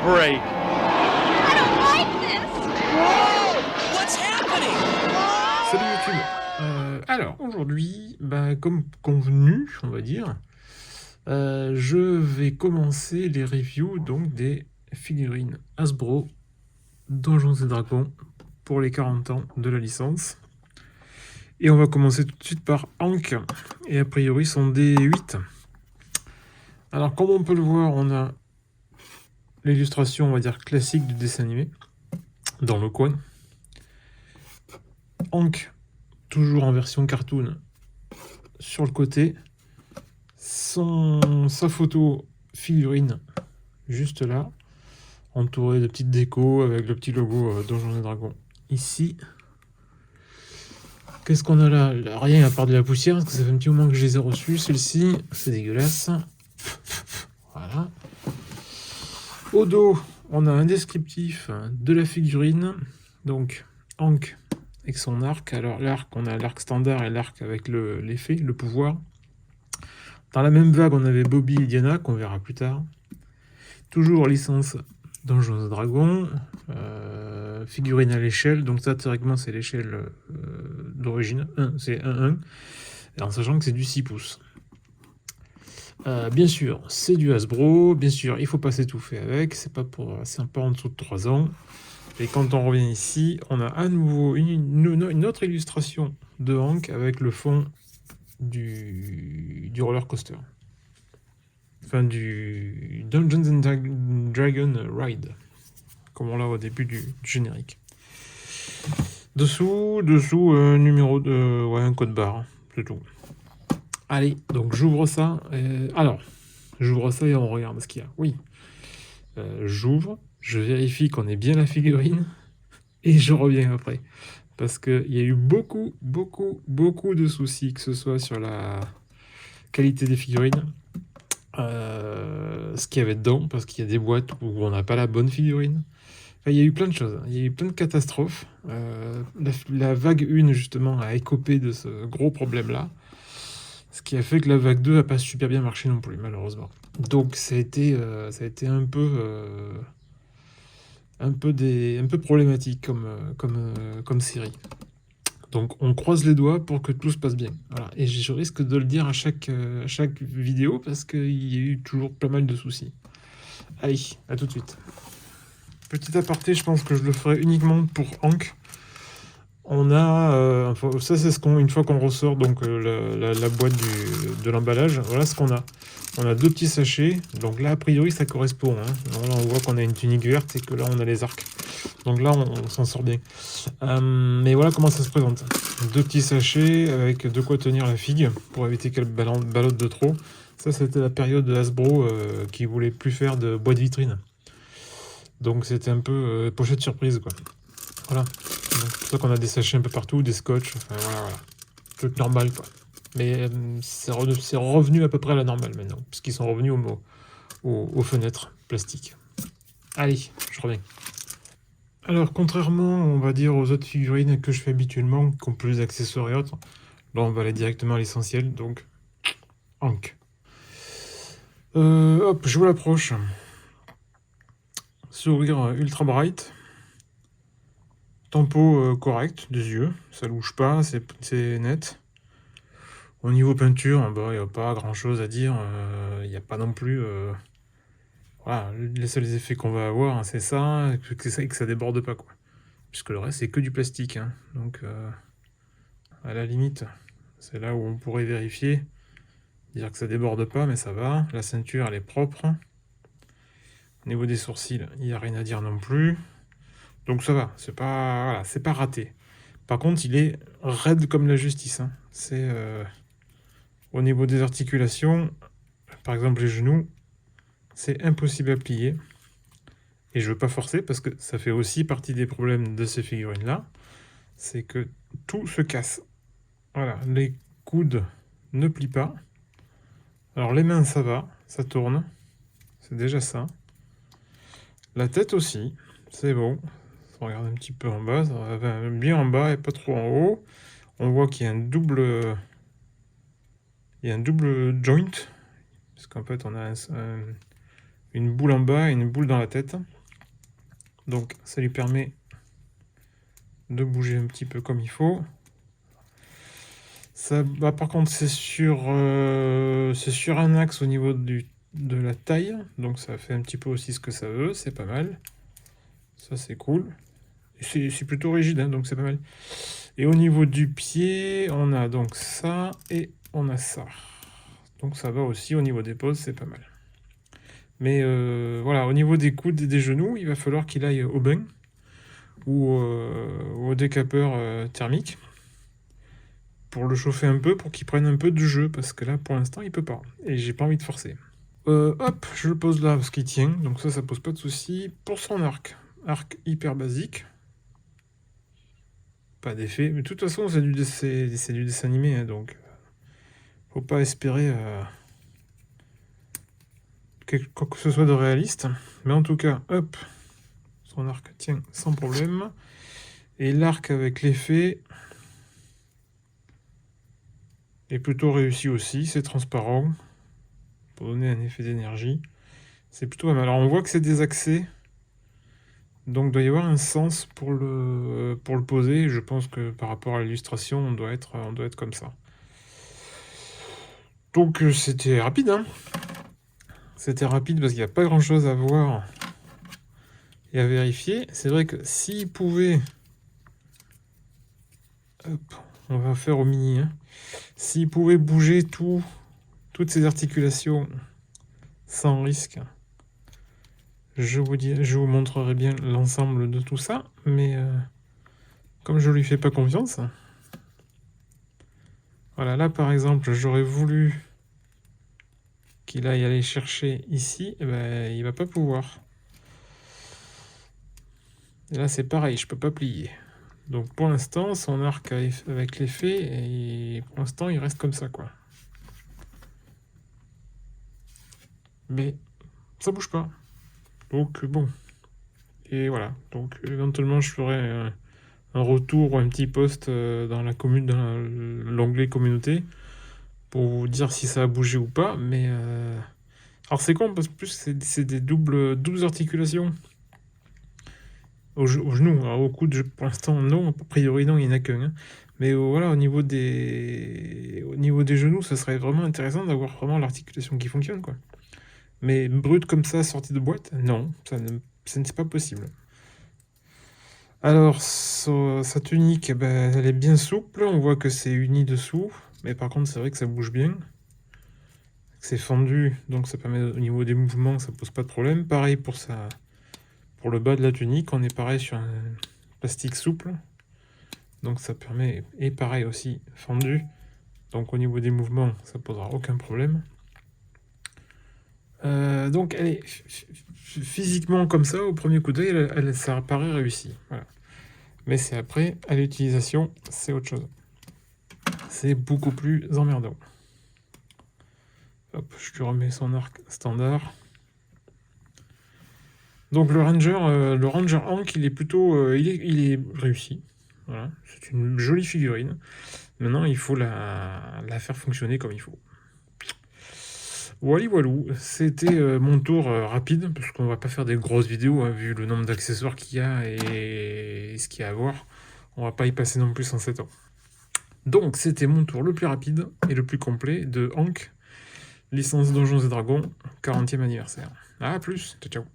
break. I don't like this. Whoa! What's happening? Salut YouTube. Alors aujourd'hui, comme convenu, on va dire, je vais commencer les reviews donc des figurines Hasbro Donjons et Dragons pour les 40 ans de la licence. Et on va commencer tout de suite par Hank, et a priori son D8. Alors comme on peut le voir, on a l'illustration, on va dire, classique du dessin animé, dans le coin. Hank, toujours en version cartoon, sur le côté. Sa photo figurine, juste là, entourée de petites décos, avec le petit logo Donjons et Dragons, ici. Qu'est-ce qu'on a là? Rien à part de la poussière, parce que ça fait un petit moment que je les ai reçus. Celle-ci, c'est dégueulasse. Voilà. Au dos, on a un descriptif de la figurine. Donc, Hank avec son arc. Alors, l'arc, on a l'arc standard et l'arc avec l'effet, le pouvoir. Dans la même vague, on avait Bobby et Diana, qu'on verra plus tard. Toujours licence Donjons et Dragons. Figurine à l'échelle. Donc, ça, théoriquement, c'est l'échelle d'origine. C'est 1-1. En sachant que c'est du 6 pouces. Bien sûr, c'est du Hasbro. Bien sûr, il faut pas s'étouffer avec. C'est pas en dessous de 3 ans. Et quand on revient ici, on a à nouveau une autre illustration de Hank avec le fond du roller coaster. Enfin, du Dungeons and Dragons Ride, comme on l'a au début du générique. Dessous, numéro de, un code barre, c'est tout. Allez, donc j'ouvre ça. J'ouvre ça et on regarde ce qu'il y a. Oui, j'ouvre, je vérifie qu'on ait bien la figurine et je reviens après. Parce qu'il y a eu beaucoup de soucis, que ce soit sur la qualité des figurines, ce qu'il y avait dedans, parce qu'il y a des boîtes où on n'a pas la bonne figurine. Enfin, il y a eu plein de choses, il y a eu plein de catastrophes. La vague 1, justement, a écopé de ce gros problème-là. Ce qui a fait que la vague 2 n'a pas super bien marché non plus, malheureusement. Donc ça a été un peu problématique comme série. Donc on croise les doigts pour que tout se passe bien. Voilà. Et je risque de le dire à chaque vidéo parce qu'il y a eu toujours pas mal de soucis. Allez, à tout de suite. Petit aparté, je pense que je le ferai uniquement pour Hank. On a, ça c'est une fois qu'on ressort donc la boîte de l'emballage, voilà ce qu'on a. On a 2 petits sachets, donc là a priori ça correspond. Hein. Là on voit qu'on a une tunique verte et que là on a les arcs. Donc là on s'en sort bien. Mais voilà comment ça se présente. 2 petits sachets avec de quoi tenir la figue pour éviter qu'elle ballotte de trop. Ça c'était la période de Hasbro qui voulait plus faire de boîte vitrine. Donc c'était un peu pochette surprise quoi. Voilà. Donc, c'est pour ça qu'on a des sachets un peu partout, des scotch, enfin voilà. Truc normal quoi. Mais c'est revenu à peu près à la normale maintenant, puisqu'ils sont revenus aux fenêtres plastiques. Allez, je reviens. Alors, contrairement, on va dire, aux autres figurines que je fais habituellement, qui ont plus d'accessoires et autres, là on va aller directement à l'essentiel, donc Hank. Hop, je vous l'approche. Sourire ultra bright. Tempo correct des yeux, ça louche pas, c'est net. Au niveau peinture, il n'y a pas grand chose à dire, il n'y a pas non plus... voilà, les seuls effets qu'on va avoir, hein, c'est ça, et que ça déborde pas, quoi. Puisque le reste, c'est que du plastique, hein. Donc, à la limite, c'est là où on pourrait vérifier, dire que ça déborde pas, mais ça va. La ceinture, elle est propre. Au niveau des sourcils, il n'y a rien à dire non plus. Donc ça va, c'est pas raté. Par contre, il est raide comme la justice. Hein. C'est au niveau des articulations, par exemple les genoux, c'est impossible à plier. Et je veux pas forcer parce que ça fait aussi partie des problèmes de ces figurines-là. C'est que tout se casse. Voilà, les coudes ne plient pas. Alors les mains, ça va, ça tourne. C'est déjà ça. La tête aussi, c'est bon. On regarde un petit peu en bas, ça va bien en bas et pas trop en haut. On voit qu'il y a un double joint, parce qu'en fait on a une boule en bas et une boule dans la tête. Donc ça lui permet de bouger un petit peu comme il faut. Ça, bah, par contre, c'est sur un axe au niveau de la taille. Donc ça fait un petit peu aussi ce que ça veut. C'est pas mal. Ça, c'est cool. C'est plutôt rigide, hein, donc c'est pas mal. Et au niveau du pied, on a donc ça et on a ça. Donc ça va aussi. Au niveau des poses, c'est pas mal. Mais voilà, au niveau des coudes et des genoux, il va falloir qu'il aille au bain ou au décapeur thermique pour le chauffer un peu, pour qu'il prenne un peu de jeu, parce que là, pour l'instant, il peut pas. Et j'ai pas envie de forcer. Hop, je le pose là, parce qu'il tient, donc ça pose pas de souci. Pour son arc hyper basique. Pas d'effet, mais de toute façon, c'est du dessin animé, hein, donc faut pas espérer quoi que ce soit de réaliste. Mais en tout cas, hop, son arc tient sans problème. Et l'arc avec l'effet est plutôt réussi aussi, c'est transparent, pour donner un effet d'énergie. C'est plutôt pas mal. Alors on voit que c'est désaxé, donc il doit y avoir un sens pour le poser. Je pense que par rapport à l'illustration, on doit être comme ça. Donc c'était rapide, hein. C'était rapide parce qu'il n'y a pas grand chose à voir et à vérifier. C'est vrai que s'il pouvait... Hop, on va faire au mini, hein. S'il pouvait bouger toutes ces articulations sans risque, je vous montrerai bien l'ensemble de tout ça, mais comme je lui fais pas confiance, voilà, là par exemple, j'aurais voulu qu'il aille aller chercher ici, et ben, il va pas pouvoir. Et là c'est pareil, je peux pas plier. Donc pour l'instant, son arc avec l'effet, et pour l'instant il reste comme ça, quoi. Mais ça bouge pas. Donc bon. Et voilà. Donc éventuellement je ferai un retour ou un petit post dans l'onglet communauté pour vous dire si ça a bougé ou pas. Mais alors c'est con parce que plus c'est des doubles articulations au genou. Alors au coude pour l'instant non, a priori non, il n'y en a qu'un. Hein. Mais voilà, au niveau des genoux, ça serait vraiment intéressant d'avoir vraiment l'articulation qui fonctionne, quoi. Mais brute comme ça, sortie de boîte, non, ça n'est pas possible. Alors, sa tunique, ben, elle est bien souple, on voit que c'est uni dessous, mais par contre, c'est vrai que ça bouge bien. C'est fendu, donc ça permet, au niveau des mouvements, ça pose pas de problème. Pareil pour le bas de la tunique, on est pareil sur un plastique souple, donc ça permet, et pareil aussi, fendu, donc au niveau des mouvements, ça posera aucun problème. Donc elle est physiquement comme ça, au premier coup d'œil, ça paraît réussi. Voilà. Mais c'est après, à l'utilisation, c'est autre chose. C'est beaucoup plus emmerdant. Hop, je lui remets son arc standard. Donc le Ranger Hank, il est plutôt, il est réussi. Voilà, c'est une jolie figurine. Maintenant, il faut la faire fonctionner comme il faut. Walou, c'était mon tour rapide, parce qu'on va pas faire des grosses vidéos, hein, vu le nombre d'accessoires qu'il y a et ce qu'il y a à voir. On va pas y passer non plus en 7 ans. Donc, c'était mon tour le plus rapide et le plus complet de Hank, licence Donjons et Dragons, 40e anniversaire. À plus, ciao ciao.